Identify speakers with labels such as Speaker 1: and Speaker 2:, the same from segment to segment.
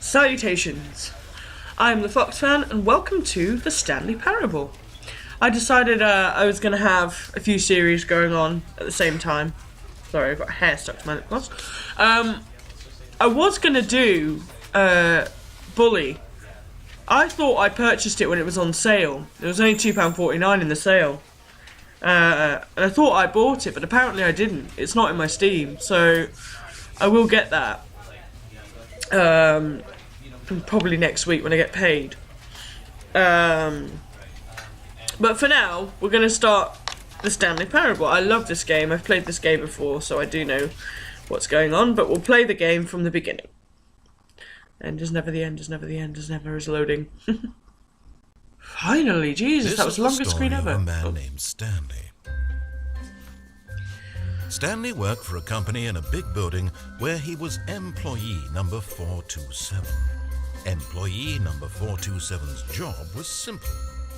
Speaker 1: Salutations! I am the Fox Fan, and welcome to the Stanley Parable. I decided I was going to have a few series going on at the same time. Sorry, I've got hair stuck to my lip gloss. I was going to do Bully. I thought I purchased it when it was on sale. It was only £2.49 in the sale. And I thought I bought it, but apparently I didn't. It's not in my Steam, so I will get that. Probably next week when I get paid. But for now, we're going to start the Stanley Parable. I love this game. I've played this game before, so I do know what's going on. But we'll play the game from the beginning. End is never the end, is never the end, is never is loading. Finally, Jesus, that was the longest screen ever.
Speaker 2: A man named Stanley. Stanley worked for a company in a big building where he was employee number 427. Employee number 427's job was simple.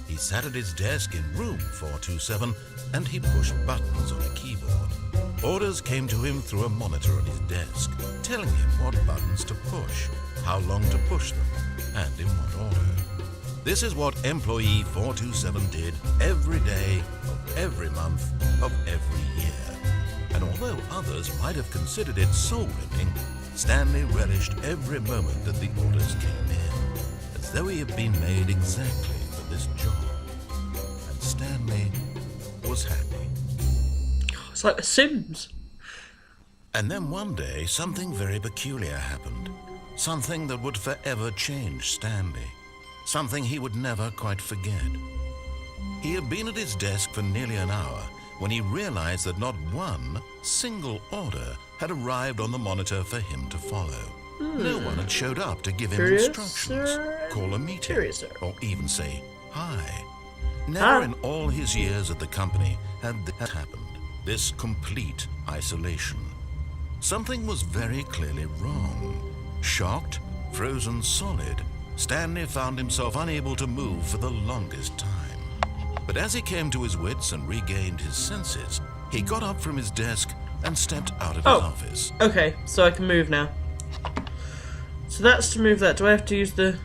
Speaker 2: He sat at his desk in room 427 and he pushed buttons on a keyboard. Orders came to him through a monitor on his desk, telling him what buttons to push, how long to push them, and in what order. This is what employee 427 did every day of every month of every year. And although others might have considered it soul-rending, Stanley relished every moment that the orders came in, as though he had been made exactly for this job. And Stanley was happy.
Speaker 1: It's like The Sims.
Speaker 2: And then one day, something very peculiar happened. Something that would forever change Stanley. Something he would never quite forget. He had been at his desk for nearly an hour when he realized that not one single order had arrived on the monitor for him to follow. No one had showed up to give him instructions, call a meeting, or even say hi. Never in all his years at the company had that happened, this complete isolation. Something was very clearly wrong. Shocked, frozen solid, Stanley found himself unable to move for the longest time. But as he came to his wits and regained his senses, he got up from his desk and stepped out of his office.
Speaker 1: Okay, so I can move now. So that's to move that. Do I have to use the...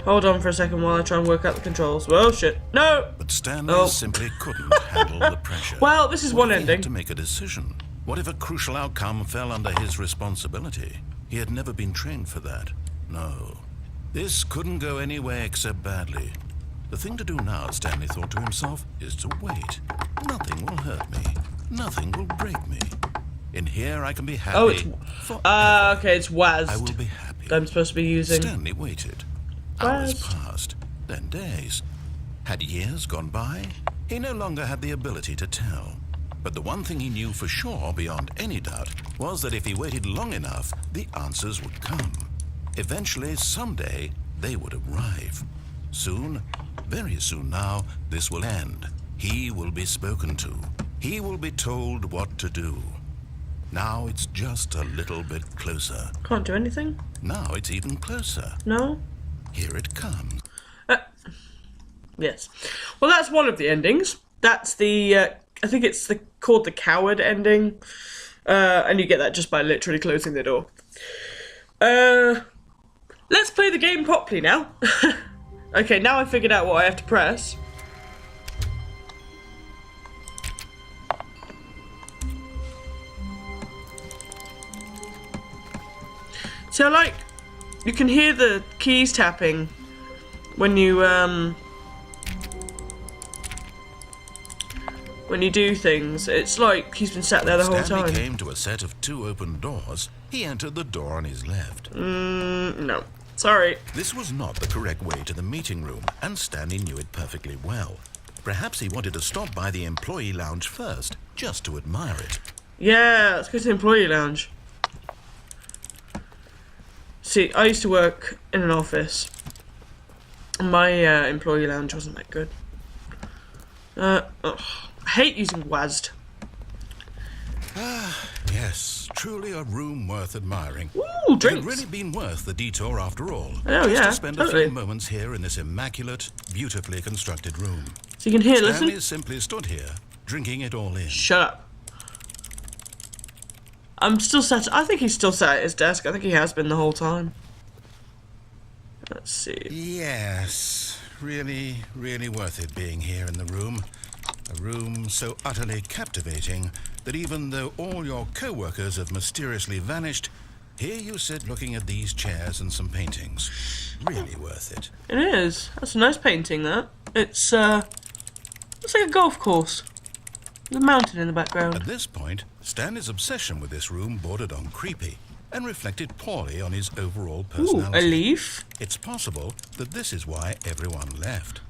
Speaker 1: Hold on for a second while I try and work out the controls. Well, shit. No!
Speaker 2: But Stanley simply couldn't handle the pressure.
Speaker 1: Well, this is one ending.
Speaker 2: He had to make a decision. What if a crucial outcome fell under his responsibility? He had never been trained for that. No. This couldn't go any way except badly. The thing to do now, Stanley thought to himself, is to wait. Nothing will hurt me. Nothing will break me. In here I can be happy.
Speaker 1: Oh, it's... okay, it's WASD.
Speaker 2: I will be happy.
Speaker 1: I'm supposed to be using...
Speaker 2: Stanley waited. Hours passed, then days. Had years gone by? He no longer had the ability to tell. But the one thing he knew for sure, beyond any doubt, was that if he waited long enough, the answers would come. Eventually, someday, they would arrive. Soon, very soon now, this will end. He will be spoken to. He will be told what to do. Now it's just a little bit closer.
Speaker 1: Can't do anything?
Speaker 2: Now it's even closer.
Speaker 1: No?
Speaker 2: Here it comes.
Speaker 1: Yes. Well, that's one of the endings. That's the, I think it's called the coward ending. And you get that just by literally closing the door. Let's play the game properly now. Okay, now I figured out what I have to press. So, you can hear the keys tapping when you do things. It's like he's been sat there the whole time.
Speaker 2: Stanley came to a set of 2 open doors. He entered the door on his left.
Speaker 1: No. Sorry.
Speaker 2: This was not the correct way to the meeting room, and Stanley knew it perfectly well. Perhaps he wanted to stop by the employee lounge first, just to admire it.
Speaker 1: Yeah, let's go to the employee lounge. See, I used to work in an office. My employee lounge wasn't that good. I hate using WASD.
Speaker 2: Yes, truly a room worth admiring.
Speaker 1: Ooh, drinks.
Speaker 2: It had really been worth the detour after all.
Speaker 1: Oh,
Speaker 2: just
Speaker 1: yeah,
Speaker 2: to spend a few moments here in this immaculate, beautifully constructed room.
Speaker 1: So you can hear,
Speaker 2: Stanley
Speaker 1: listen.
Speaker 2: simply stood here, drinking it all in.
Speaker 1: Shut up. I'm still sat. I think he's still sat at his desk. I think he has been the whole time. Let's see.
Speaker 2: Yes, really, really worth it being here in the room. A room so utterly captivating that even though all your co-workers have mysteriously vanished, here you sit looking at these chairs and some paintings. Really worth it.
Speaker 1: It is. That's a nice painting, that. It's like a golf course. There's a mountain in the background.
Speaker 2: At this point, Stanley's obsession with this room bordered on creepy and reflected poorly on his overall personality.
Speaker 1: Ooh, a leaf?
Speaker 2: It's possible that this is why everyone left.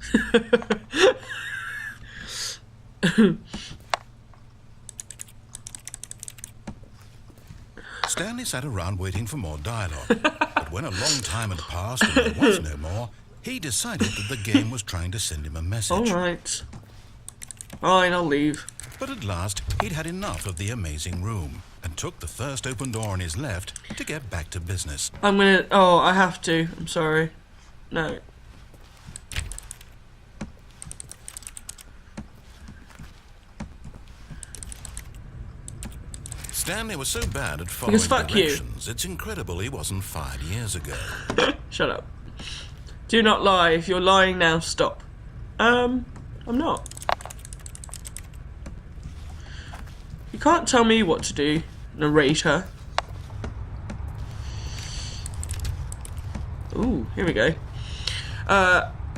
Speaker 2: Stanley sat around waiting for more dialogue, but when a long time had passed and there was no more, he decided that the game was trying to send him a message.
Speaker 1: Alright. Fine, I'll leave.
Speaker 2: But at last, he'd had enough of the amazing room and took the first open door on his left to get back to business.
Speaker 1: I'm gonna... Oh, I have to. I'm sorry. No.
Speaker 2: Stanley was so bad at following directions, it's incredible he wasn't fired years ago.
Speaker 1: Shut up. Do not lie. If you're lying now, stop. I'm not. You can't tell me what to do, narrator. Ooh, here we go.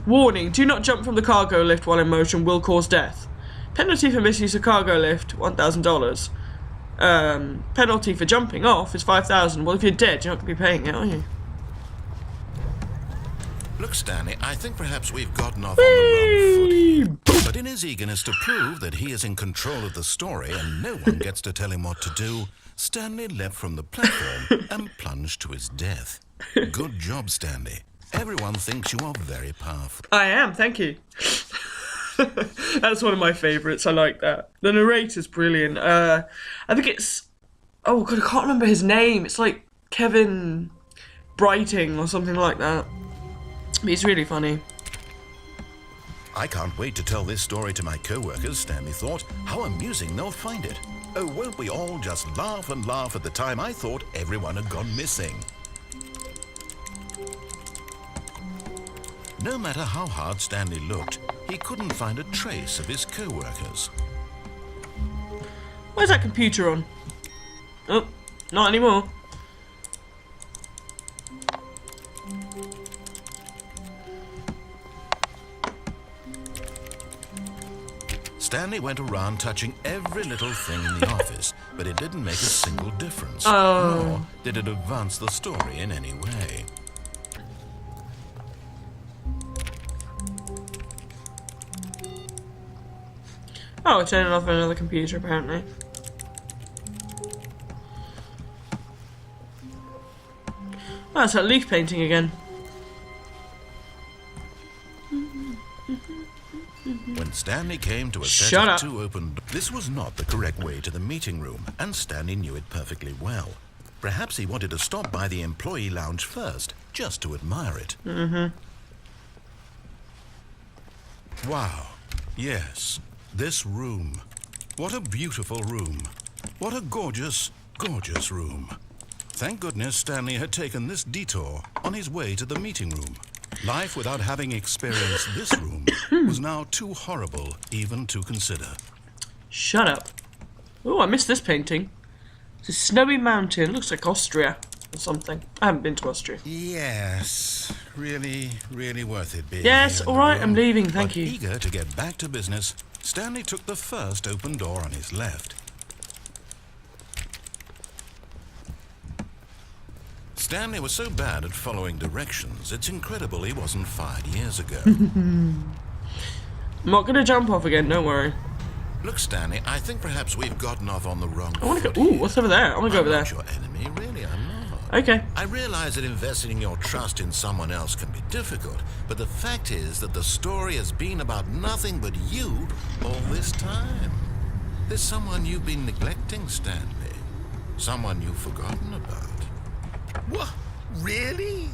Speaker 1: Warning, do not jump from the cargo lift while in motion, will cause death. Penalty for misuse of cargo lift, $1,000. Penalty for jumping off is $5,000. Well, if you're dead, you're not going to be paying it, are you?
Speaker 2: Look, Stanley, I think perhaps we've gotten off on the wrong foot. But in his eagerness to prove that he is in control of the story and no one gets to tell him what to do, Stanley leapt from the platform and plunged to his death. Good job, Stanley. Everyone thinks you are very powerful.
Speaker 1: I am, thank you. That's one of my favourites. I like that. The narrator's brilliant. I think it's... Oh, God, I can't remember his name. It's like Kevin Brighting or something like that. But he's really funny.
Speaker 2: I can't wait to tell this story to my co-workers, Stanley thought. How amusing they'll find it. Oh, won't we all just laugh and laugh at the time I thought everyone had gone missing. No matter how hard Stanley looked, he couldn't find a trace of his co-workers.
Speaker 1: Where's that computer on? Oh, not anymore.
Speaker 2: Stanley went around touching every little thing in the office, but it didn't make a single difference.
Speaker 1: Oh.
Speaker 2: Nor did it advance the story in any way.
Speaker 1: Oh, I turned it off on another computer, apparently. Oh, it's that leaf painting again.
Speaker 2: When Stanley came to a set
Speaker 1: Shut
Speaker 2: of
Speaker 1: up.
Speaker 2: two open doors, this was not the correct way to the meeting room, and Stanley knew it perfectly well. Perhaps he wanted to stop by the employee lounge first, just to admire it. Wow. Yes. This room. What a beautiful room. What a gorgeous, gorgeous room. Thank goodness Stanley had taken this detour on his way to the meeting room. Life without having experienced this room was now too horrible even to consider.
Speaker 1: Shut up. Oh, I missed this painting. It's a snowy mountain. Looks like Austria or something. I haven't been to Austria.
Speaker 2: Yes, really, really worth it being
Speaker 1: Yes,
Speaker 2: here in
Speaker 1: all
Speaker 2: the
Speaker 1: right,
Speaker 2: room.
Speaker 1: I'm leaving, thank
Speaker 2: But
Speaker 1: you.
Speaker 2: Eager to get back to business, Stanley took the first open door on his left. Stanley was so bad at following directions, it's incredible he wasn't fired years ago.
Speaker 1: I'm not going to jump off again, don't worry.
Speaker 2: Look, Stanley, I think perhaps we've gotten off on the wrong
Speaker 1: I want to
Speaker 2: foot
Speaker 1: go... Ooh,
Speaker 2: here.
Speaker 1: what's over there? I want to go over
Speaker 2: I'm
Speaker 1: there.
Speaker 2: not your enemy, really, I'm not.
Speaker 1: Okay.
Speaker 2: I realize that investing your trust in someone else can be difficult, but the fact is that the story has been about nothing but you all this time. There's someone you've been neglecting, Stanley. Someone you've forgotten about. What? Really?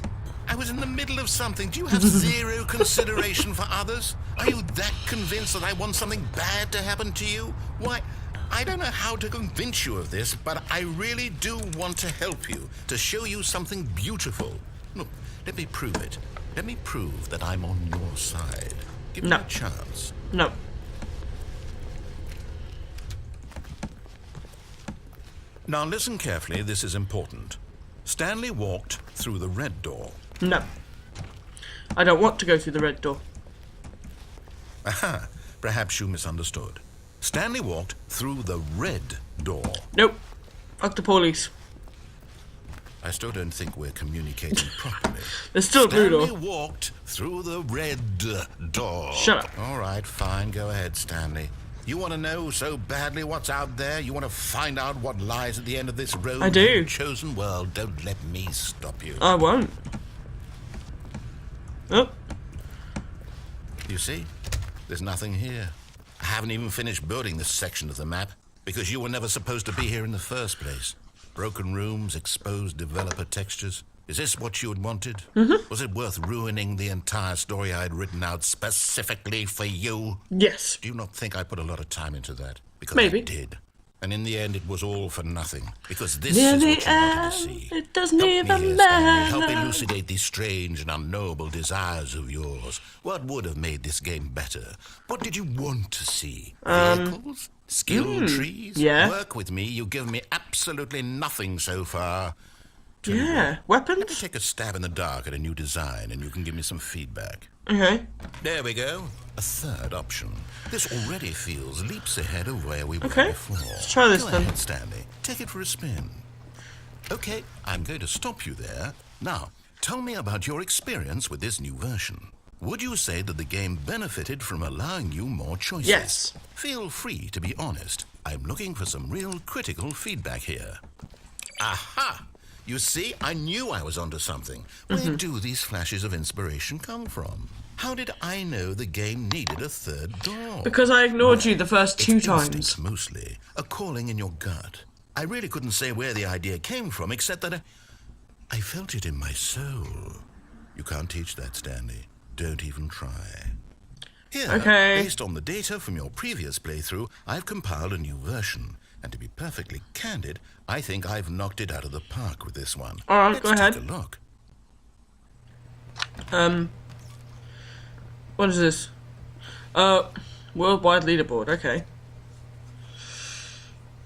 Speaker 2: I was in the middle of something. Do you have zero consideration for others? Are you that convinced that I want something bad to happen to you? Why, I don't know how to convince you of this, but I really do want to help you, to show you something beautiful. Look, let me prove it. Let me prove that I'm on your side. Give me a chance.
Speaker 1: No.
Speaker 2: Now listen carefully, this is important. Stanley walked through the red door.
Speaker 1: No. I don't want to go through the red door.
Speaker 2: Aha, perhaps you misunderstood. Stanley walked through the red door.
Speaker 1: Nope. Fuck the police.
Speaker 2: I still don't think we're communicating properly.
Speaker 1: There's still a blue door.
Speaker 2: Stanley walked through the red door.
Speaker 1: Shut up.
Speaker 2: All right, fine. Go ahead, Stanley. You want to know so badly what's out there? You want to find out what lies at the end of this road?
Speaker 1: I do.
Speaker 2: To the chosen world. Don't let me stop you.
Speaker 1: I won't. Oh.
Speaker 2: You see? There's nothing here. I haven't even finished building this section of the map because you were never supposed to be here in the first place. Broken rooms, exposed developer textures. Is this what you had wanted? Mm-hmm. Was it worth ruining the entire story I had written out specifically for you?
Speaker 1: Yes.
Speaker 2: Do you not think I put a lot of time into that? Because
Speaker 1: Maybe.
Speaker 2: I did. And in the end, it was all for nothing. Because this is what you wanted to see.
Speaker 1: It doesn't
Speaker 2: Help me
Speaker 1: even
Speaker 2: here,
Speaker 1: matter.
Speaker 2: Stanley. Help elucidate these strange and unknowable desires of yours. What would have made this game better? What did you want to see? Vehicles? Skill trees?
Speaker 1: Yeah.
Speaker 2: Work with me. You've given me absolutely nothing so far.
Speaker 1: Yeah.
Speaker 2: Let me
Speaker 1: Weapons?
Speaker 2: take a stab in the dark at a new design, and you can give me some feedback.
Speaker 1: Okay.
Speaker 2: There we go. A third option. This already feels leaps ahead of where we were
Speaker 1: Okay.
Speaker 2: before.
Speaker 1: Let's try this
Speaker 2: Go
Speaker 1: then.
Speaker 2: ahead, Stanley. Take it for a spin. Okay, I'm going to stop you there. Now, tell me about your experience with this new version. Would you say that the game benefited from allowing you more choices?
Speaker 1: Yes.
Speaker 2: Feel free to be honest. I'm looking for some real critical feedback here. Aha! You see, I knew I was onto something. Where do these flashes of inspiration come from? How did I know the game needed a third door?
Speaker 1: Because I ignored you the first
Speaker 2: It's
Speaker 1: 2 times.
Speaker 2: instincts mostly, a calling in your gut. I really couldn't say where the idea came from, except that I felt it in my soul. You can't teach that, Stanley. Don't even try. Here,
Speaker 1: Okay.
Speaker 2: based on the data from your previous playthrough, I've compiled a new version. And to be perfectly candid, I think I've knocked it out of the park with this one.
Speaker 1: All right,
Speaker 2: Let's
Speaker 1: go ahead.
Speaker 2: take a look.
Speaker 1: What is this? Worldwide leaderboard. Okay.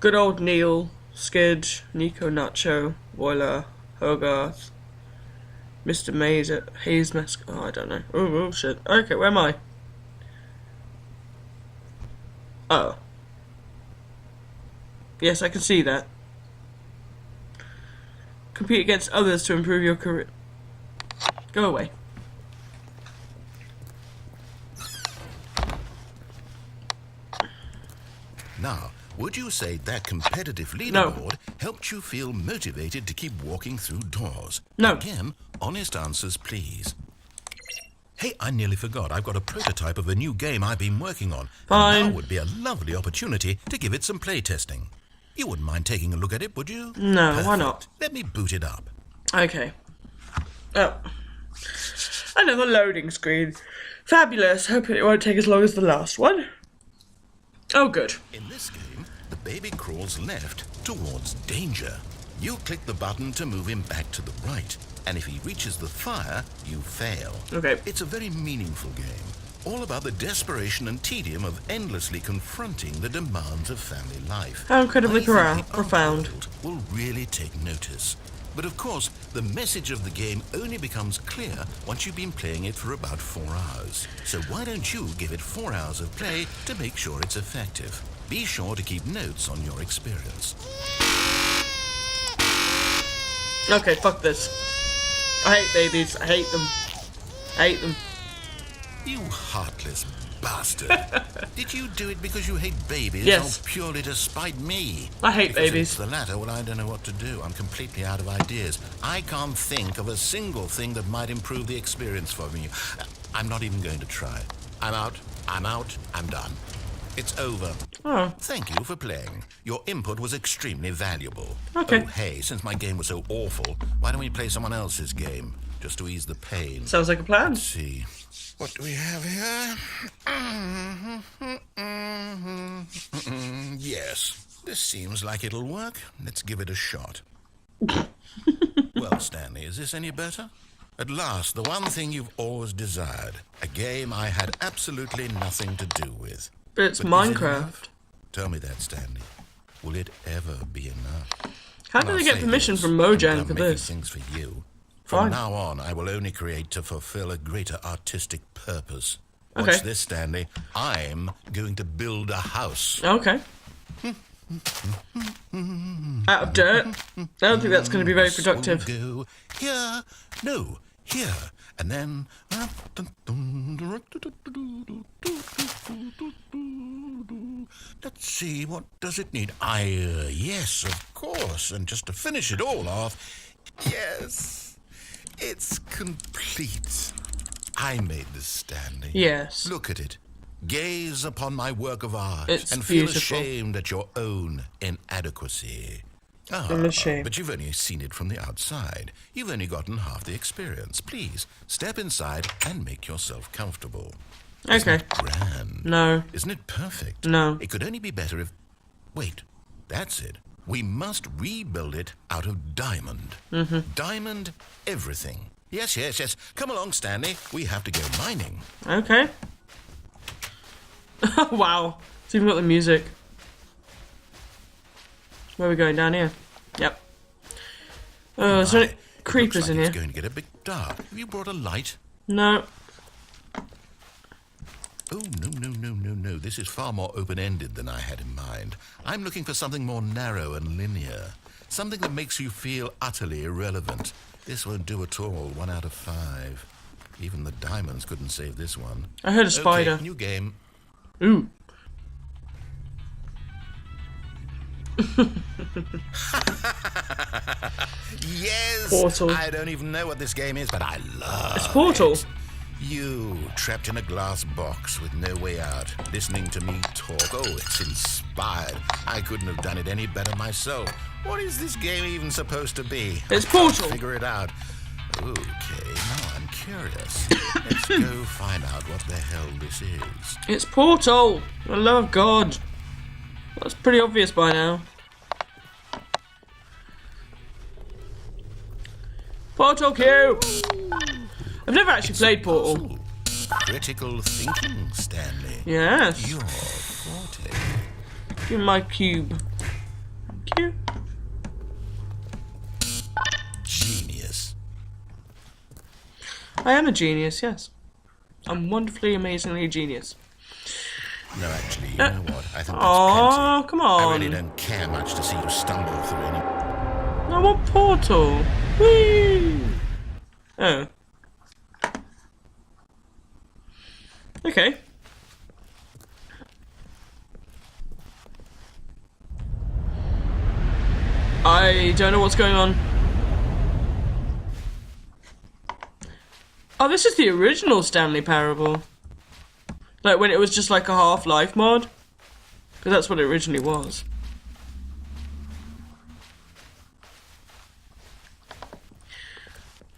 Speaker 1: Good old Neil, Skid, Nico Nacho, Woiler, Hogarth, Mr. Maze at Hayes Mask. Oh, I don't know. Oh, shit. Okay, where am I? Oh. Yes, I can see that. Compete against others to improve your career. Go away.
Speaker 2: Now, would you say that competitive
Speaker 1: No.
Speaker 2: leaderboard helped you feel motivated to keep walking through doors?
Speaker 1: No.
Speaker 2: Again, honest answers, please. Hey, I nearly forgot. I've got a prototype of a new game I've been working on.
Speaker 1: Fine.
Speaker 2: And now would be a lovely opportunity to give it some play testing. You wouldn't mind taking a look at it, would you?
Speaker 1: No, why
Speaker 2: Perfect.
Speaker 1: not?
Speaker 2: Let me boot it up.
Speaker 1: Okay. Oh. Another loading screen. Fabulous. Hope it won't take as long as the last one. Oh, good.
Speaker 2: In this game, the baby crawls left towards danger. You click the button to move him back to the right, and if he reaches the fire, you fail.
Speaker 1: Okay.
Speaker 2: It's a very meaningful game, all about the desperation and tedium of endlessly confronting the demands of family life.
Speaker 1: How incredibly
Speaker 2: I think the
Speaker 1: profound.
Speaker 2: world will really take notice. But of course, the message of the game only becomes clear once you've been playing it for about 4 hours. So why don't you give it 4 hours of play to make sure it's effective? Be sure to keep notes on your experience.
Speaker 1: Okay, fuck this. I hate babies. I hate them. I hate them.
Speaker 2: You heartless bastard. Did you do it because you hate babies
Speaker 1: Yes.
Speaker 2: or purely to spite me?
Speaker 1: I hate
Speaker 2: Because if
Speaker 1: babies.
Speaker 2: it's the latter, well, I don't know what to do. I'm completely out of ideas. I can't think of a single thing that might improve the experience for me. I'm not even going to try. I'm out. I'm done. It's over.
Speaker 1: Oh,
Speaker 2: Thank you for playing. Your input was extremely valuable.
Speaker 1: Okay.
Speaker 2: Oh, hey, since my game was so awful, why don't we play someone else's game? Just to ease the pain.
Speaker 1: sounds like a plan.
Speaker 2: Let's see. What do we have here? Yes, this seems like it'll work. Let's give it a shot. Well, Stanley, is this any better? At last, the one thing you've always desired. A game I had absolutely nothing to do with.
Speaker 1: But it's
Speaker 2: But is it
Speaker 1: Minecraft.
Speaker 2: enough? Tell me that, Stanley. Will it ever be enough?
Speaker 1: How did
Speaker 2: Well,
Speaker 1: they
Speaker 2: I'll
Speaker 1: get
Speaker 2: say
Speaker 1: permission
Speaker 2: this,
Speaker 1: from
Speaker 2: I'm
Speaker 1: Mojang
Speaker 2: done
Speaker 1: for
Speaker 2: making
Speaker 1: this?
Speaker 2: things for you.
Speaker 1: Fine.
Speaker 2: From now on, I will only create to fulfill a greater artistic purpose. Watch
Speaker 1: Okay.
Speaker 2: this, Stanley. I'm going to build a house.
Speaker 1: Okay. Out of dirt. I don't think that's going to be very productive.
Speaker 2: We'll go here, no, here, and then. Let's see, what does it need? Yes, of course. And just to finish it all off, yes, it's complete. I made this, Stanley.
Speaker 1: Yes.
Speaker 2: Look at it. Gaze upon my work of art
Speaker 1: It's
Speaker 2: and feel
Speaker 1: beautiful.
Speaker 2: ashamed at your own inadequacy.
Speaker 1: I'm ashamed.
Speaker 2: But you've only seen it from the outside. You've only gotten half the experience. Please, step inside and make yourself comfortable.
Speaker 1: Okay.
Speaker 2: Grand.
Speaker 1: No.
Speaker 2: Isn't it perfect?
Speaker 1: No.
Speaker 2: It could only be better if... Wait, that's it. We must rebuild it out of diamond. Mm-hmm. Diamond everything. Yes, yes, yes. Come along, Stanley. We have to go mining.
Speaker 1: Okay. Wow. It's even got the music. Where are we going? Down here? Yep. Oh, is there any
Speaker 2: It
Speaker 1: creepers
Speaker 2: looks like
Speaker 1: in
Speaker 2: it's
Speaker 1: here?
Speaker 2: going to get a bit dark. Have you brought a light?
Speaker 1: No.
Speaker 2: Oh, no. This is far more open-ended than I had in mind. I'm looking for something more narrow and linear. Something that makes you feel utterly irrelevant. This won't do at all. 1 out of 5. Even the diamonds couldn't save this one.
Speaker 1: I heard a spider.
Speaker 2: Okay, new game.
Speaker 1: Ooh.
Speaker 2: Yes!
Speaker 1: Portal.
Speaker 2: I don't even know what this game is, but I love
Speaker 1: It's Portal.
Speaker 2: it. You, trapped in a glass box with no way out, listening to me talk. Oh, it's inspired. I couldn't have done it any better myself. What is this game even supposed to be?
Speaker 1: It's
Speaker 2: I can't
Speaker 1: Portal.
Speaker 2: figure it out. Okay, now I'm curious. Let's go find out what the hell this is.
Speaker 1: It's Portal. For the love of God. That's pretty obvious by now. Portal Q. I've never actually played Portal.
Speaker 2: Puzzle. Critical thinking, Stanley.
Speaker 1: Yes.
Speaker 2: Your forte.
Speaker 1: Give me my cube. Cube.
Speaker 2: Genius.
Speaker 1: I am a genius, yes. I'm wonderfully, amazingly genius.
Speaker 2: No, actually, you know what? I think that's
Speaker 1: Oh,
Speaker 2: plenty.
Speaker 1: come
Speaker 2: I
Speaker 1: on.
Speaker 2: really don't care much to see you stumble through any...
Speaker 1: I want Portal. Whee! Oh. Okay. I don't know what's going on. Oh, this is the original Stanley Parable. Like when it was just like a Half-Life mod. Because that's what it originally was.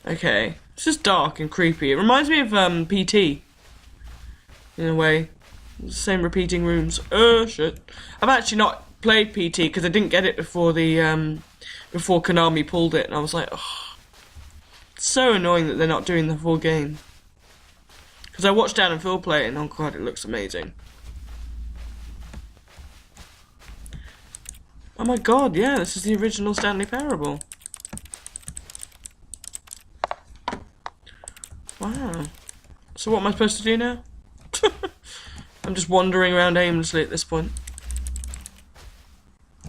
Speaker 1: Okay. This is dark and creepy. It reminds me of PT. In a way. The same repeating rooms. Oh, shit. I've actually not played PT because I didn't get it before the before Konami pulled it, and I was like, oh, it's so annoying that they're not doing the full game. Because I watched Dan and Phil play it, and oh god, it looks amazing. Oh my god, yeah, this is the original Stanley Parable. Wow. So what am I supposed to do now? I'm just wandering around aimlessly at this point.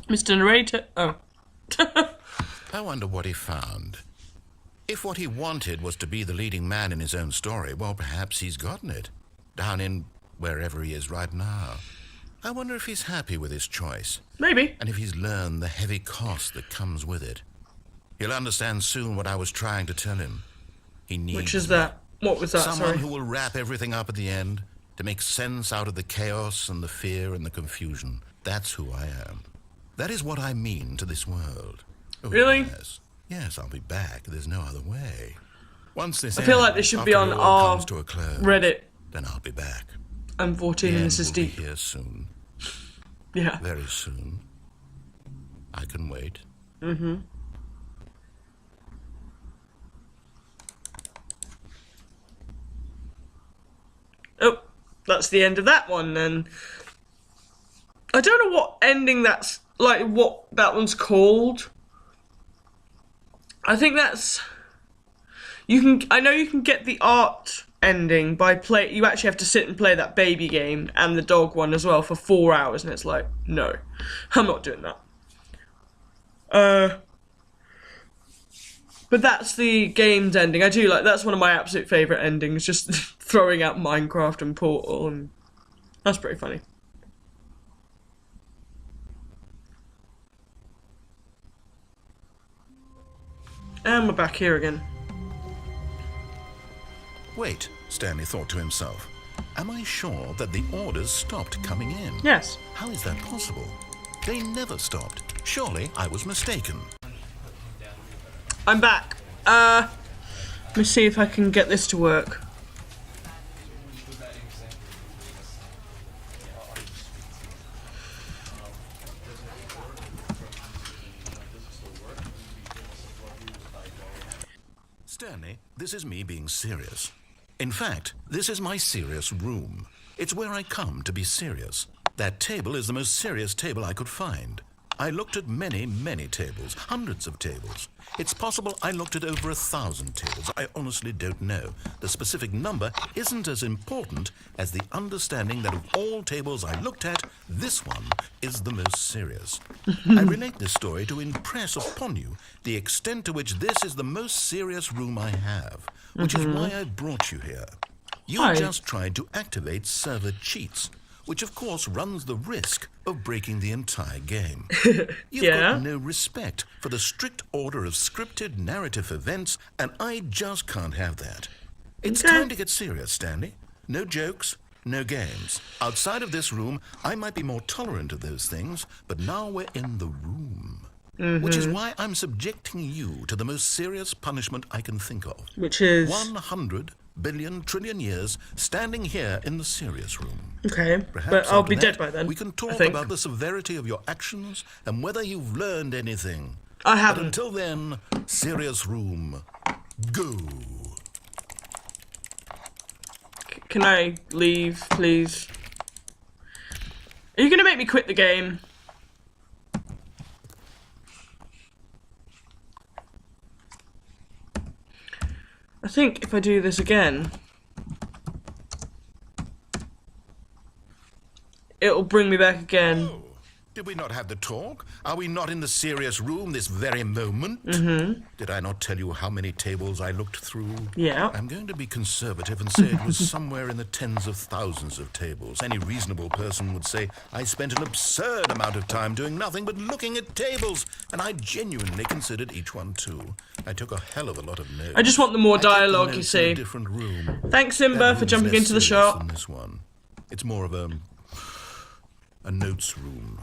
Speaker 1: Mr. Narrator. Oh.
Speaker 2: I wonder what he found. If what he wanted was to be the leading man in his own story, well, perhaps he's gotten it. Down in wherever he is right now. I wonder if he's happy with his choice.
Speaker 1: Maybe.
Speaker 2: And if he's learned the heavy cost that comes with it. He'll understand soon what I was trying to tell him. He needs
Speaker 1: Which is
Speaker 2: me.
Speaker 1: that? What was that?
Speaker 2: Someone
Speaker 1: Sorry.
Speaker 2: who will wrap everything up at the end. to make sense out of the chaos and the fear and the confusion. That's who I am. That is what I mean to this world. Oh,
Speaker 1: really?
Speaker 2: Yes. Yes, I'll be back. There's no other way. Once this
Speaker 1: I feel like this should be on our
Speaker 2: comes to a close,
Speaker 1: Reddit.
Speaker 2: then I'll be back.
Speaker 1: I'm 14 and this is
Speaker 2: will be
Speaker 1: deep.
Speaker 2: here soon.
Speaker 1: Yeah.
Speaker 2: Very soon. I can wait.
Speaker 1: Mm-hmm. Oh, that's the end of that one then. I don't know what ending that's like, what that one's called. I think that's I know you can get the art ending by you actually have to sit and play that baby game and the dog one as well for 4 hours, and it's like, no, I'm not doing that. But that's the game's ending. I do like, that's one of my absolute favourite endings, just throwing out Minecraft and Portal, and that's pretty funny. And we're back here again.
Speaker 2: Wait, Stanley thought to himself. Am I sure that the orders stopped coming in?
Speaker 1: Yes.
Speaker 2: How is that possible? They never stopped. Surely I was mistaken.
Speaker 1: I'm back. Let me see if I can get this to work.
Speaker 2: Stanley, this is me being serious. In fact, this is my serious room. It's where I come to be serious. That table is the most serious table I could find. I looked at many, many tables, hundreds of tables. It's possible I looked at over 1,000 tables. I honestly don't know. The specific number isn't as important as the understanding that of all tables I looked at, this one is the most serious. I relate this story to impress upon you the extent to which this is the most serious room I have, which is why I brought you here. You just tried to activate server cheats, which of course runs the risk of breaking the entire game. You've got no respect for the strict order of scripted narrative events, and I just can't have that. It's time to get serious, Stanley. No jokes, no games. Outside of this room, I might be more tolerant of those things, but now we're in the room. Which is why I'm subjecting you to the most serious punishment I can think of.
Speaker 1: Which is?
Speaker 2: 100 billion trillion years standing here in the serious room.
Speaker 1: Okay,
Speaker 2: Perhaps
Speaker 1: but I'll
Speaker 2: after
Speaker 1: be
Speaker 2: that,
Speaker 1: dead by then.
Speaker 2: We can talk
Speaker 1: think.
Speaker 2: about the severity of your actions and whether you've learned anything.
Speaker 1: I haven't.
Speaker 2: But until then, serious room, go.
Speaker 1: Can I leave, please? Are you going to make me quit the game? I think if I do this again, it'll bring me back again.
Speaker 2: Oh, did we not have the talk? Are we not in the serious room this very moment? Did I not tell you how many tables I looked through?
Speaker 1: Yeah.
Speaker 2: I'm going to be conservative and say it was somewhere in the tens of thousands of tables. Any reasonable person would say I spent an absurd amount of time doing nothing but looking at tables, and I genuinely considered each one too. I took a hell of a lot of notes.
Speaker 1: I just want the more dialogue, you
Speaker 2: notes in a
Speaker 1: see.
Speaker 2: different room.
Speaker 1: Thanks, Simba, for jumping into the shop.
Speaker 2: Than this one. It's more of a notes room.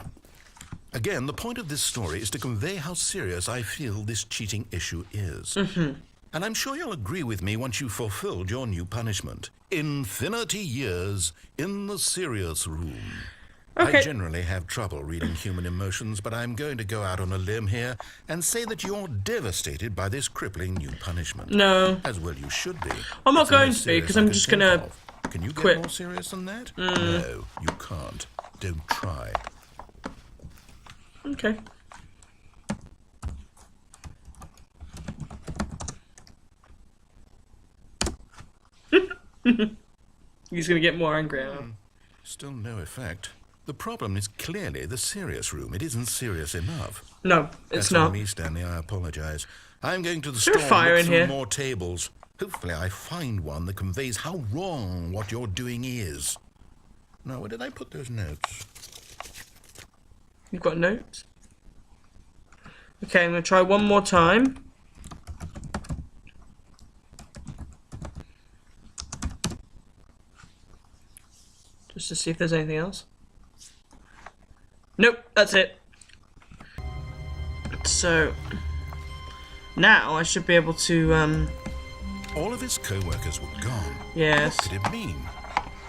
Speaker 2: Again, the point of this story is to convey how serious I feel this cheating issue is. And I'm sure you'll agree with me once you've fulfilled your new punishment. Infinity years in the serious room.
Speaker 1: Okay.
Speaker 2: I generally have trouble reading human emotions, but I'm going to go out on a limb here and say that you're devastated by this crippling new punishment.
Speaker 1: No.
Speaker 2: As well you should be.
Speaker 1: I'm not
Speaker 2: It's the
Speaker 1: going
Speaker 2: most
Speaker 1: to be, because
Speaker 2: serious I
Speaker 1: I'm
Speaker 2: can
Speaker 1: just
Speaker 2: think
Speaker 1: going to
Speaker 2: of. Can you
Speaker 1: quit.
Speaker 2: get more serious than that? No, you can't. Don't try.
Speaker 1: Okay. He's gonna get more angry now.
Speaker 2: Still no effect. The problem is clearly the serious room. It isn't serious enough.
Speaker 1: No, it's
Speaker 2: That's
Speaker 1: not.
Speaker 2: on me, Stanley. I apologize. I'm going to the
Speaker 1: there a
Speaker 2: store
Speaker 1: fire
Speaker 2: and
Speaker 1: in
Speaker 2: look
Speaker 1: here?
Speaker 2: through more tables. Hopefully I find one that conveys how wrong what you're doing is. Now, where did I put those notes?
Speaker 1: You've got notes? Okay, I'm gonna try one more time. just to see if there's anything else. Nope, that's it. So now I should be able to
Speaker 2: All of his co-workers were gone.
Speaker 1: yes.
Speaker 2: What could it mean?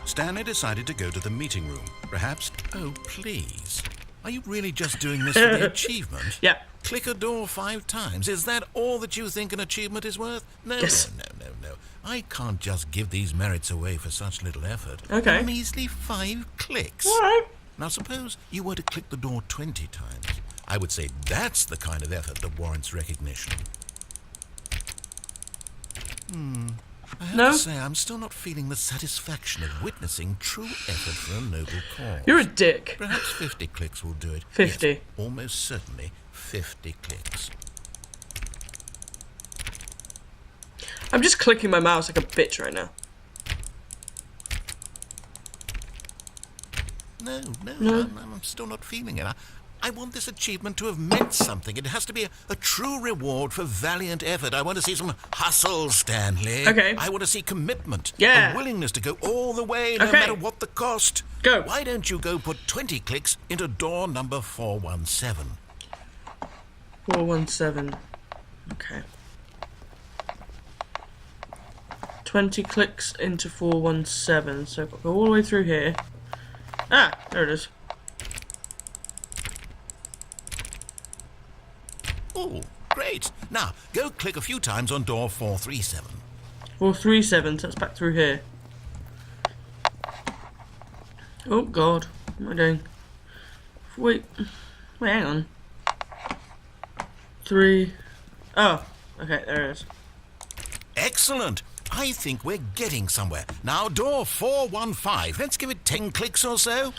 Speaker 2: Stanley decided to go to the meeting room. Perhaps... Oh, please. Are you really just doing this for the achievement?
Speaker 1: Yeah.
Speaker 2: Click a door 5 times. Is that all that you think an achievement is worth? No,
Speaker 1: Yes.
Speaker 2: no. I can't just give these merits away for such little effort.
Speaker 1: Okay.
Speaker 2: A measly 5 clicks.
Speaker 1: Alright.
Speaker 2: Now suppose you were to click the door 20 times. I would say that's the kind of effort that warrants recognition. I have to say, I'm still not feeling the satisfaction of witnessing true effort for a noble cause.
Speaker 1: You're a dick.
Speaker 2: Perhaps 50 clicks will do it.
Speaker 1: 50.
Speaker 2: Yes, almost certainly 50 clicks.
Speaker 1: I'm just clicking my mouse like a bitch right now.
Speaker 2: No, I'm still not feeling it. I want this achievement to have meant something. It has to be a true reward for valiant effort. I want to see some hustle, Stanley.
Speaker 1: Okay.
Speaker 2: I want to see commitment.
Speaker 1: Yeah.
Speaker 2: A willingness to go all the way, no
Speaker 1: Okay.
Speaker 2: matter what the cost.
Speaker 1: Go.
Speaker 2: Why don't you go put 20 clicks into door number 417?
Speaker 1: 417. Okay. 20 clicks into 417. So I've got to go all the way through here. Ah, there it is.
Speaker 2: Oh, great. Now, go click a few times on door 437.
Speaker 1: 437, so that's back through here. Oh god, what am I doing? Wait, hang on. 3. Oh, okay, there it is.
Speaker 2: Excellent. I think we're getting somewhere. Now, door 415. Let's give it 10 clicks or so.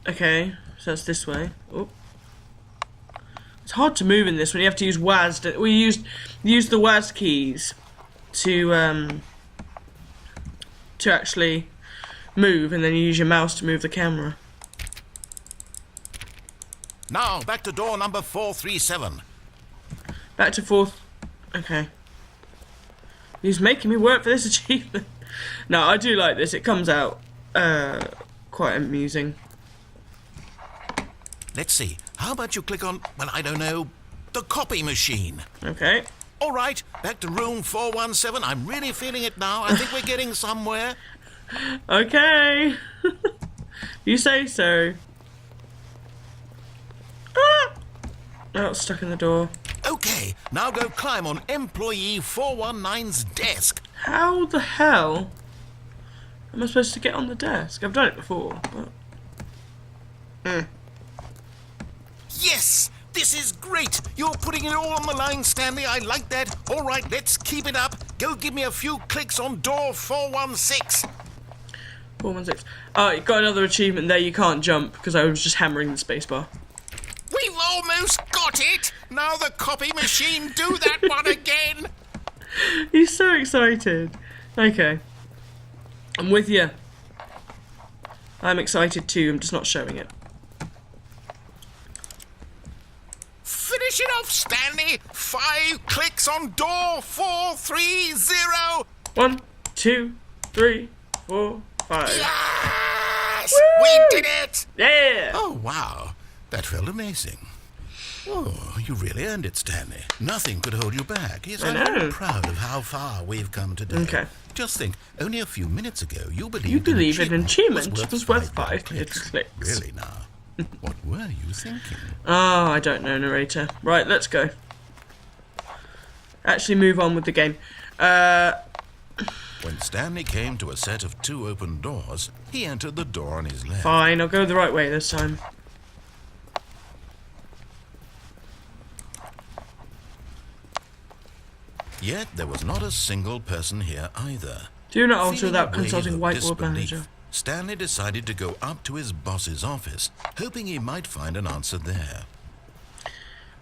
Speaker 1: Okay, so that's this way. Oh. It's hard to move in this when you have to use WASD. We use the WASD keys to actually move, and then you use your mouse to move the camera.
Speaker 2: Now, back to door number 437.
Speaker 1: Back to 4th. Okay. He's making me work for this achievement. No, I do like this. It comes out quite amusing.
Speaker 2: Let's see. How about you click on, well, I don't know, the copy machine?
Speaker 1: Okay.
Speaker 2: All right, back to room 417. I'm really feeling it now. I think we're getting somewhere.
Speaker 1: Okay. You say so. Ah! Oh, it's stuck in the door.
Speaker 2: Okay, now go climb on employee 419's desk.
Speaker 1: How the hell am I supposed to get on the desk? I've done it before, but...
Speaker 2: Yes! This is great! You're putting it all on the line, Stanley. I like that. All right, let's keep it up. Go give me a few clicks on door 416.
Speaker 1: 416. Oh, you got another achievement there. You can't jump because I was just hammering the spacebar.
Speaker 2: We've almost got it! Now the copy machine, do that one again!
Speaker 1: He's so excited. Okay. I'm with you. I'm excited too. I'm just not showing it.
Speaker 2: Finish it off, Stanley! 5 clicks on door 430!
Speaker 1: 1, 2, 3, 4, 5.
Speaker 2: Yes!
Speaker 1: Woo!
Speaker 2: We did it!
Speaker 1: Yeah!
Speaker 2: Oh, wow. That felt amazing. Oh, you really earned it, Stanley. Nothing could hold you back. Yes,
Speaker 1: I
Speaker 2: I'm
Speaker 1: know.
Speaker 2: very proud of how far we've come today.
Speaker 1: Okay.
Speaker 2: Just think, only a few minutes ago, you believed
Speaker 1: an achievement was worth 5
Speaker 2: clicks.
Speaker 1: clicks.
Speaker 2: Really now? What were you thinking?
Speaker 1: Oh, I don't know, narrator. Right, let's go. Actually, move on with the game.
Speaker 2: When Stanley came to a set of 2 open doors, he entered the door on his left.
Speaker 1: Fine, I'll go the right way this time.
Speaker 2: Yet there was not a single person here either.
Speaker 1: Do not alter
Speaker 2: Feeling
Speaker 1: without
Speaker 2: a wave
Speaker 1: consulting
Speaker 2: of
Speaker 1: Whiteboard
Speaker 2: disbelief,
Speaker 1: Manager.
Speaker 2: Stanley decided to go up to his boss's office, hoping he might find an answer there.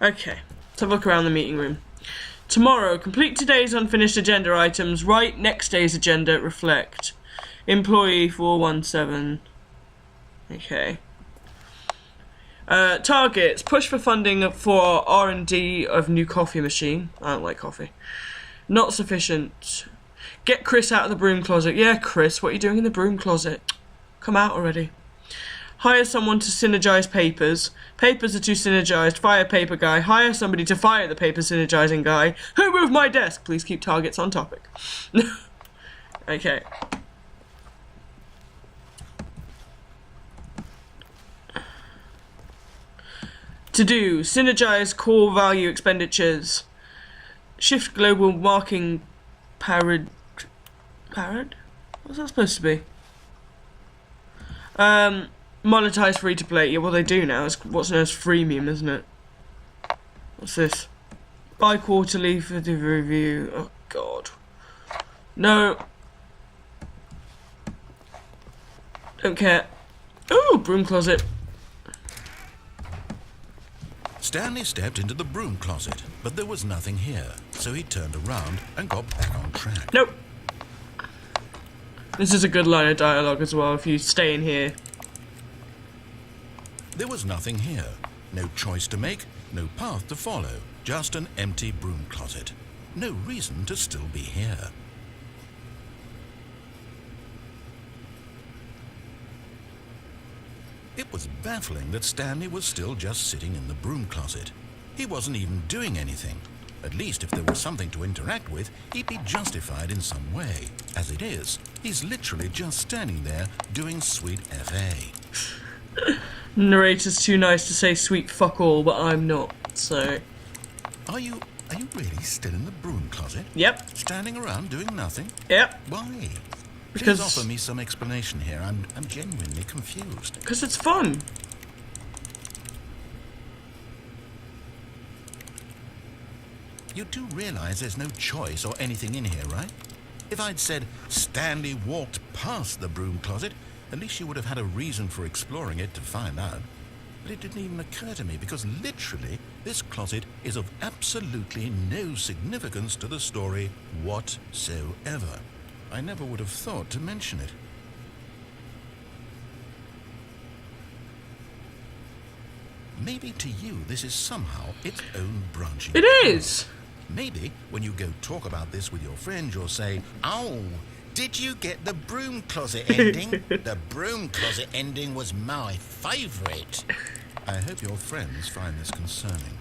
Speaker 1: Okay, let's have a look around the meeting room. Tomorrow, complete today's unfinished agenda items. Write next day's agenda. Reflect. Employee 417. Okay. Targets. Push for funding for R&D of new coffee machine. I don't like coffee. Not sufficient. Get Chris out of the broom closet. Yeah, Chris, what are you doing in the broom closet? Come out already. Hire someone to synergize papers. Papers are too synergized. Fire paper guy. Hire somebody to fire the paper synergizing guy. Who moved my desk? Please keep targets on topic. Okay. To do. Synergize core value expenditures. Shift global marking parad. Parad? What's that supposed to be? Monetize free to play. Yeah, well they do now. It's what's known as freemium, isn't it? What's this? Bi-quarterly for the review. Oh god. No. Don't care. Ooh, broom closet.
Speaker 2: Stanley stepped into the broom closet, but there was nothing here, so he turned around and got back on track.
Speaker 1: Nope. This is a good line of dialogue as well, if you stay in here.
Speaker 2: There was nothing here. No choice to make, no path to follow. Just an empty broom closet. No reason to still be here. It was baffling that Stanley was still just sitting in the broom closet. He wasn't even doing anything. At least if there was something to interact with, he'd be justified in some way. As it is, he's literally just standing there doing sweet FA.
Speaker 1: Narrator's too nice to say sweet fuck all, but I'm not, so...
Speaker 2: Are you really still in the broom closet?
Speaker 1: Yep.
Speaker 2: Standing around doing nothing?
Speaker 1: Yep.
Speaker 2: Why?
Speaker 1: Because...
Speaker 2: Please offer me some explanation here. I'm genuinely confused.
Speaker 1: Because it's fun.
Speaker 2: You do realize there's no choice or anything in here, right? If I'd said Stanley walked past the broom closet, at least you would have had a reason for exploring it to find out. But it didn't even occur to me because literally this closet is of absolutely no significance to the story whatsoever. I never would have thought to mention it. Maybe to you this is somehow its own branch.
Speaker 1: It is!
Speaker 2: Maybe when you go talk about this with your friends, you'll say, "Oh, did you get the broom closet ending? The broom closet ending was my favourite." I hope your friends find this concerning.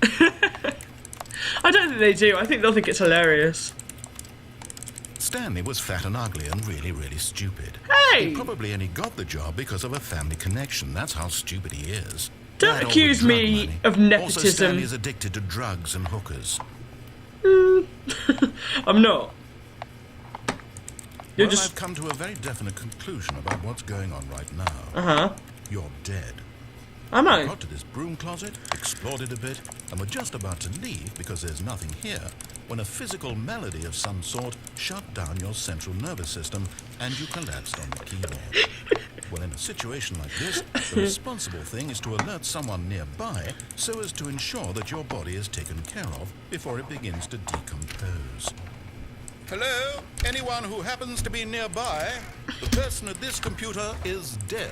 Speaker 1: I don't think they do. I think they'll think it's hilarious.
Speaker 2: Stanley was fat and ugly and really, really stupid.
Speaker 1: Hey!
Speaker 2: He probably only got the job because of a family connection. That's how stupid he is.
Speaker 1: Don't
Speaker 2: Dad
Speaker 1: accuse
Speaker 2: offered
Speaker 1: me
Speaker 2: drug money.
Speaker 1: of nepotism.
Speaker 2: Also, Stanley is addicted to drugs and hookers.
Speaker 1: I'm not. You're
Speaker 2: Well,
Speaker 1: just...
Speaker 2: I've come to a very definite conclusion about what's going on right now.
Speaker 1: Uh-huh.
Speaker 2: You're dead.
Speaker 1: Am I?
Speaker 2: Got to this broom closet, explored it a bit, and were just about to leave because there's nothing here, when a physical malady of some sort shut down your central nervous system and you collapsed on the keyboard. Well, in a situation like this, the responsible thing is to alert someone nearby so as to ensure that your body is taken care of before it begins to decompose. Hello? Anyone who happens to be nearby? The person at this computer is dead.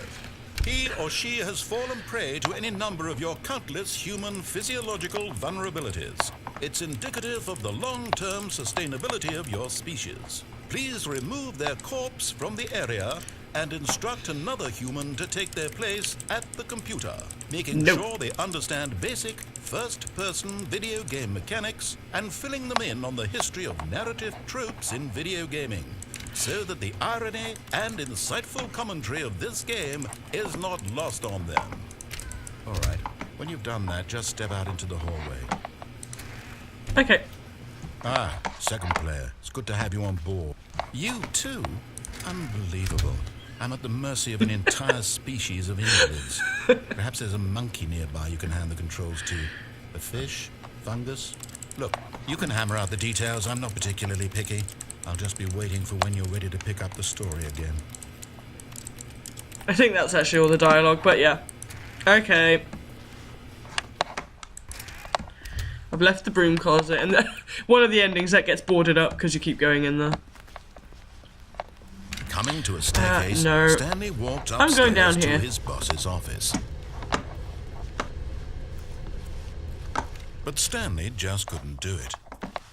Speaker 2: He or she has fallen prey to any number of your countless human physiological vulnerabilities. It's indicative of the long-term sustainability of your species. Please remove their corpse from the area and instruct another human to take their place at the computer, making sure they understand basic first-person video game mechanics and filling them in on the history of narrative tropes in video gaming, so that the irony and insightful commentary of this game is not lost on them. All right, when you've done that, just step out into the hallway.
Speaker 1: Okay.
Speaker 2: Ah, second player. It's good to have you on board. You too? Unbelievable. I'm at the mercy of an entire species of invalids. Perhaps there's a monkey nearby you can hand the controls to. A fish? Fungus? Look, you can hammer out the details. I'm not particularly picky. I'll just be waiting for when you're ready to pick up the story again.
Speaker 1: I think that's actually all the dialogue, but yeah. Okay. I've left the broom closet, and one of the endings that gets boarded up because you keep going in there.
Speaker 2: Coming to a staircase,
Speaker 1: no.
Speaker 2: Stanley walked
Speaker 1: I'm
Speaker 2: upstairs
Speaker 1: going down
Speaker 2: to
Speaker 1: here.
Speaker 2: his boss's office. But Stanley just couldn't do it.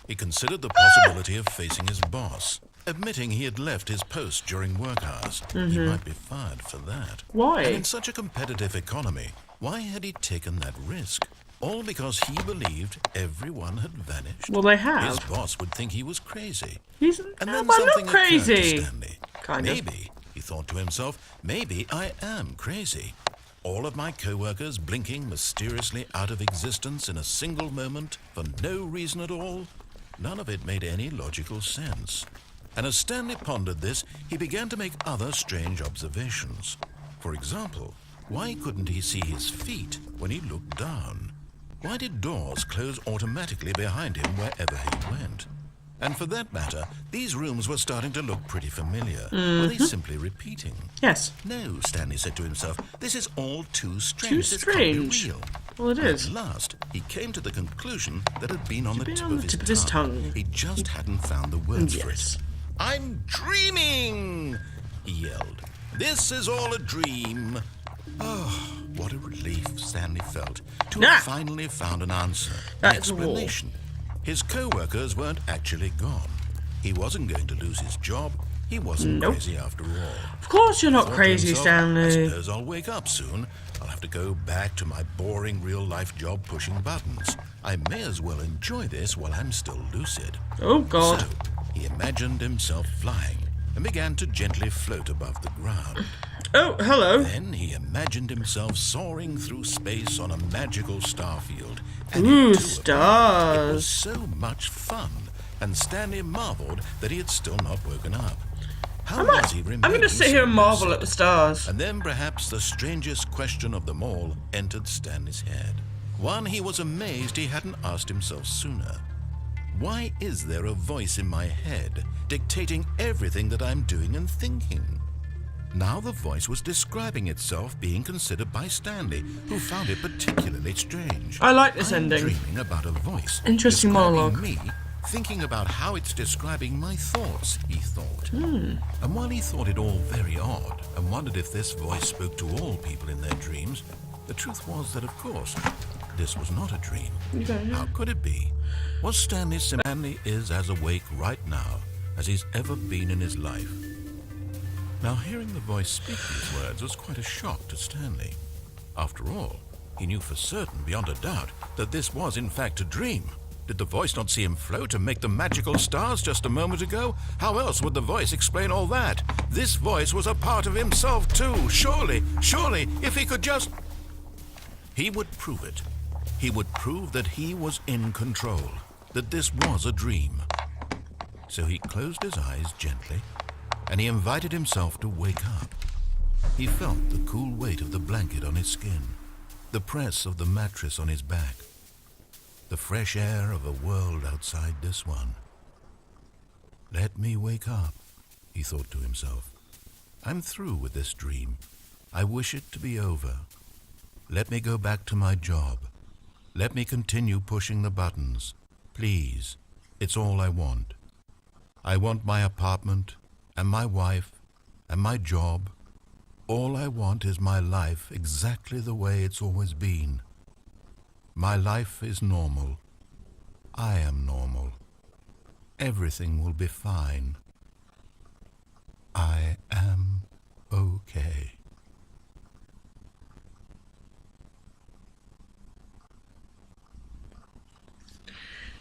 Speaker 2: He considered the possibility of facing his boss. admitting he had left his post during work hours. He might be fired for that.
Speaker 1: Why?
Speaker 2: And in such a competitive economy, why had he taken that risk? All because he believed everyone had vanished.
Speaker 1: Well, they have.
Speaker 2: His boss would think he was crazy.
Speaker 1: He's
Speaker 2: And
Speaker 1: no,
Speaker 2: then
Speaker 1: I'm not
Speaker 2: something occurred to
Speaker 1: crazy.
Speaker 2: Stanley.
Speaker 1: Kind of.
Speaker 2: Maybe, he thought to himself, maybe I am crazy. All of my co-workers blinking mysteriously out of existence in a single moment for no reason at all. None of it made any logical sense. And as Stanley pondered this, he began to make other strange observations. For example, why couldn't he see his feet when he looked down? Why did doors close automatically behind him wherever he went? And for that matter, these rooms were starting to look pretty familiar. Were they simply repeating?
Speaker 1: Yes.
Speaker 2: No, Stanley said to himself, this is all too strange.
Speaker 1: Too
Speaker 2: This can't be
Speaker 1: strange.
Speaker 2: real.
Speaker 1: Well, it is.
Speaker 2: At last, he came to the conclusion that had been on the
Speaker 1: been
Speaker 2: tip
Speaker 1: on
Speaker 2: of
Speaker 1: the tip of his tongue.
Speaker 2: He just hadn't found the words for
Speaker 1: Yes.
Speaker 2: it. I'm dreaming, he yelled. This is all a dream. Oh, what a relief Stanley felt to have finally found an answer, an
Speaker 1: That's a wall.
Speaker 2: explanation. His co-workers weren't actually gone. He wasn't going to lose his job. He wasn't
Speaker 1: Nope.
Speaker 2: crazy after all.
Speaker 1: Of course you're not
Speaker 2: Thought to
Speaker 1: crazy,
Speaker 2: himself,
Speaker 1: Stanley.
Speaker 2: I suppose I'll wake up soon. I'll have to go back to my boring real-life job pushing buttons. I may as well enjoy this while I'm still lucid.
Speaker 1: Oh, God.
Speaker 2: So, he imagined himself flying and began to gently float above the ground.
Speaker 1: Oh, hello.
Speaker 2: Then he imagined himself soaring through space on a magical starfield. And
Speaker 1: Ooh,
Speaker 2: it too, apparently, it was
Speaker 1: stars.
Speaker 2: so much fun, and Stanley marveled that he had still not woken up. How
Speaker 1: I'm
Speaker 2: was he
Speaker 1: going
Speaker 2: remaining
Speaker 1: to sit
Speaker 2: so
Speaker 1: here and marvel
Speaker 2: lucid?
Speaker 1: at the stars.
Speaker 2: And then perhaps the strangest question of them all entered Stanley's head. One he was amazed he hadn't asked himself sooner. Why is there a voice in my head dictating everything that I'm doing and thinking? Now the voice was describing itself being considered by Stanley, who found it particularly strange.
Speaker 1: I like this
Speaker 2: I'm
Speaker 1: ending.
Speaker 2: dreaming about a voice.
Speaker 1: Interesting
Speaker 2: describing
Speaker 1: monologue.
Speaker 2: me, thinking about how it's describing my thoughts, he thought. And while he thought it all very odd, and wondered if this voice spoke to all people in their dreams, the truth was that, of course, this was not a dream. How could it be? Was Stanley is as awake right now as he's ever been in his life? Now, hearing the voice speak these words was quite a shock to Stanley. After all, he knew for certain, beyond a doubt, that this was in fact a dream. Did the voice not see him float and make the magical stars just a moment ago? How else would the voice explain all that? This voice was a part of himself too. Surely, if he could just... He would prove it. He would prove that he was in control, that this was a dream. So he closed his eyes gently, and he invited himself to wake up. He felt the cool weight of the blanket on his skin, the press of the mattress on his back, the fresh air of a world outside this one. Let me wake up, he thought to himself. I'm through with this dream. I wish it to be over. Let me go back to my job. Let me continue pushing the buttons. Please, it's all I want. I want my apartment, and my wife, and my job. All I want is my life exactly the way it's always been. My life is normal. I am normal. Everything will be fine. I am okay.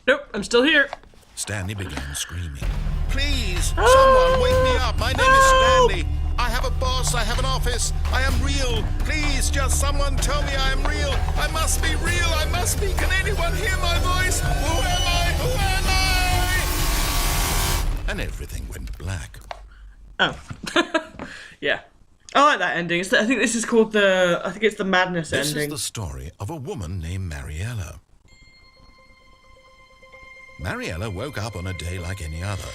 Speaker 1: Nope, I'm still here.
Speaker 2: Stanley began screaming. Please, someone wake me up. My name is Stanley. I have a boss. I have an office. I am real. Please, just someone tell me I am real. I must be real. I must be. Can anyone hear my voice? Who am I? Who am I? And everything went black.
Speaker 1: Oh. Yeah. I like that ending. I think this is called I think it's the madness
Speaker 2: This
Speaker 1: ending.
Speaker 2: is the story of a woman named Mariella. Mariella woke up on a day like any other.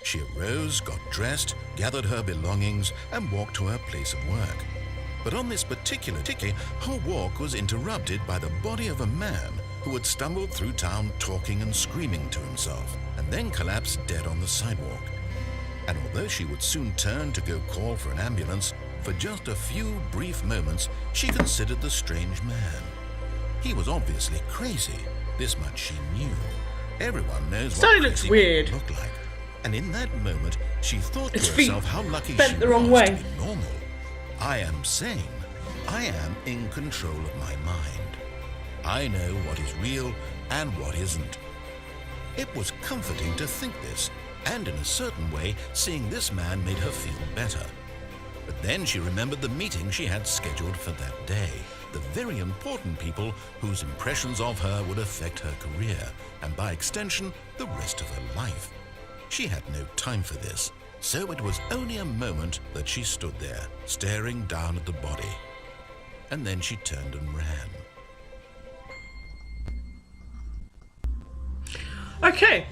Speaker 2: She arose, got dressed, gathered her belongings, and walked to her place of work. But on this particular day, her walk was interrupted by the body of a man who had stumbled through town talking and screaming to himself, and then collapsed dead on the sidewalk. And although she would soon turn to go call for an ambulance, for just a few brief moments, she considered the strange man. He was obviously crazy. This much she knew. Everyone knows what
Speaker 1: Stanley looks
Speaker 2: crazy
Speaker 1: weird.
Speaker 2: people look like. And in that moment, she thought to
Speaker 1: Its feet
Speaker 2: herself how lucky
Speaker 1: bent
Speaker 2: she
Speaker 1: the wrong
Speaker 2: was
Speaker 1: way.
Speaker 2: to be normal. I am sane. I am in control of my mind. I know what is real and what isn't. It was comforting to think this, and in a certain way, seeing this man made her feel better. But then she remembered the meeting she had scheduled for that day, the very important people whose impressions of her would affect her career, and by extension, the rest of her life. She had no time for this, so it was only a moment that she stood there, staring down at the body. And then she turned and ran.
Speaker 1: Okay,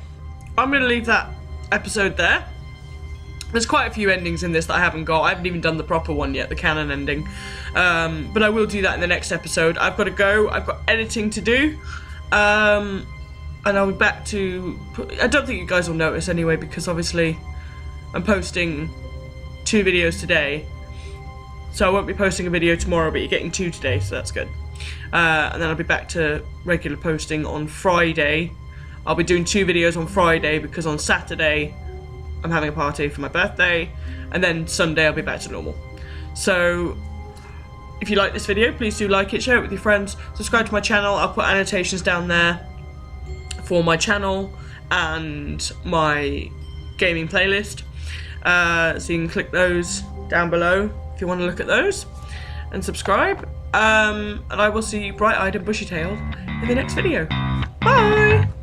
Speaker 1: I'm going to leave that episode there. There's quite a few endings in this that I haven't got. I haven't even done the proper one yet, the canon ending. But I will do that in the next episode. I've got to go. I've got editing to do. And I'll be back to... I don't think you guys will notice anyway, because obviously I'm posting 2 videos today. So I won't be posting a video tomorrow, but you're getting 2 today, so that's good. And then I'll be back to regular posting on Friday. I'll be doing 2 videos on Friday because on Saturday I'm having a party for my birthday, and then Sunday I'll be back to normal. So if you like this video, please do like it, share it with your friends, subscribe to my channel. I'll put annotations down there for my channel and my gaming playlist, so you can click those down below if you want to look at those, and subscribe. And I will see you bright-eyed and bushy-tailed in the next video. Bye!